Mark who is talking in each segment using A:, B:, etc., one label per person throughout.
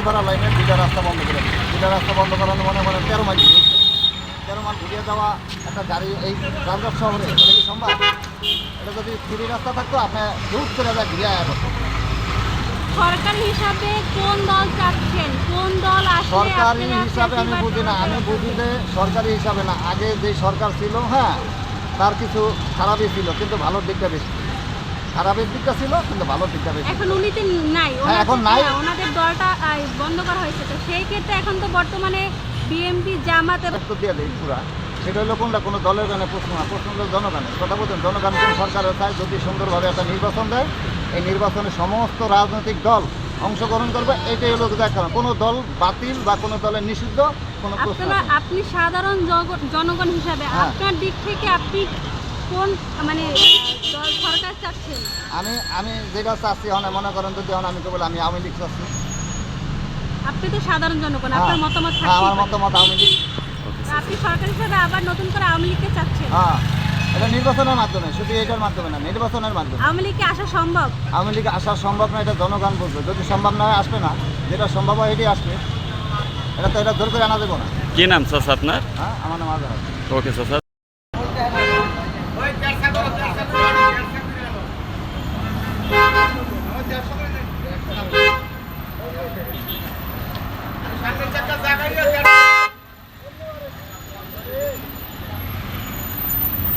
A: কাজীপাড়া লাইনে দুইটা রাস্তা বন্ধ করে দিচ্ছে। দুইটা রাস্তা বন্ধ করানো মনে করেন 13 মাইল ঘুরিয়ে 13 মাইল ঘুরিয়ে যাওয়া একটা গাড়ি এই রামগঞ্জ শহরে এটা কি সম্ভব? এটা যদি ফ্রি রাস্তা থাকতো আপনি হুট করে যা ঘুরিয়ে আয়া করতো।
B: সরকারি হিসাবে কোন দল চাচ্ছেন, কোন দল আসলে
A: সরকারি
B: আপনারা
A: হিসাবে আমি
B: চাকরি
A: বুঝি না,
B: বাকরি
A: আমি বুঝি যে সরকারি হিসাবে না, আগে যে সরকার ছিল হ্যাঁ তার কিছু খারাপই ছিল কিন্তু ভালোর দিকটা বেশি। খারাপের দিকটা ছিল কিন্তু ভালোর দিকটা বেশি।
B: এখন উনি তো নাই,
A: হ্যাঁ, এখন নাই।
B: ওনাদের দলটা বন্ধ করা হয়েছে, তো সেই ক্ষেত্রে এখন তো বর্তমানে বিএনপি জামাতের
A: তো দিয়ে দেয় পুরা। সেটা হলো কোনটা কোনো দলের গানে প্রশ্ন না, প্রশ্ন হলো জনগণের কথা বলছেন। জনগণ কোন সরকারের চায় যদি সুন্দরভাবে একটা নির্বাচন দেয়, এই নির্বাচনে সমস্ত রাজনৈতিক দল অংশগ্রহণ করবে, এটাই হলো দেখানো। কোনো দল বাতিল বা কোনো দলের নিষিদ্ধ কোনো প্রশ্ন
B: আপনারা
A: আসে না।
B: আপনি সাধারণ জনগণ হিসাবে
A: হ্যাঁ।
B: আপনার দিক থেকে আপনি কোন মানে দল সরকার চাচ্ছেন?
A: আমি যেটা চাচ্ছি মনে করেন যদি আমি কেবল আমি আওয়ামী লীগ চাচ্ছি।
B: আপনি তো সাধারণ জনগণ,
A: হ্যাঁ,
B: আপনার মতামত
A: হ্যাঁ, আমার
B: থাকতেই পারে।
A: মতামত আওয়ামী লীগ।
B: তা আপনি সরকার হিসাবে আবার নতুন করে আওয়ামী লীগকে চাচ্ছেন?
A: হ্যাঁ, এটা নির্বাচনের মাধ্যমে, শুধু এটার মাধ্যমে না, নির্বাচনের মাধ্যমে।
B: আওয়ামী লীগকে আসা সম্ভব?
A: আওয়ামী লীগে আসা সম্ভব না, এটা জনগণ বুঝবে। যদি সম্ভব না হয় আসবে না, যেটা সম্ভব হয় এটাই আসবে। এটা জোর করে আনা দেবো না।
C: কি নাম চাচা আপনার?
A: হ্যাঁ, আমার নাম আজহার।
C: ওকে চাচা।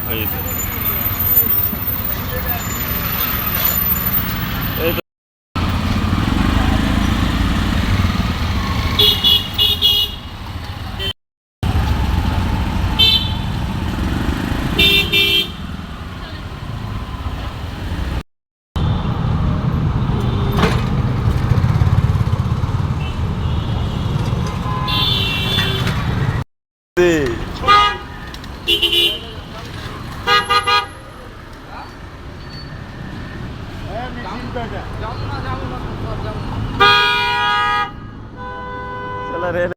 C: হয়েছে। এই তো। চলো রে।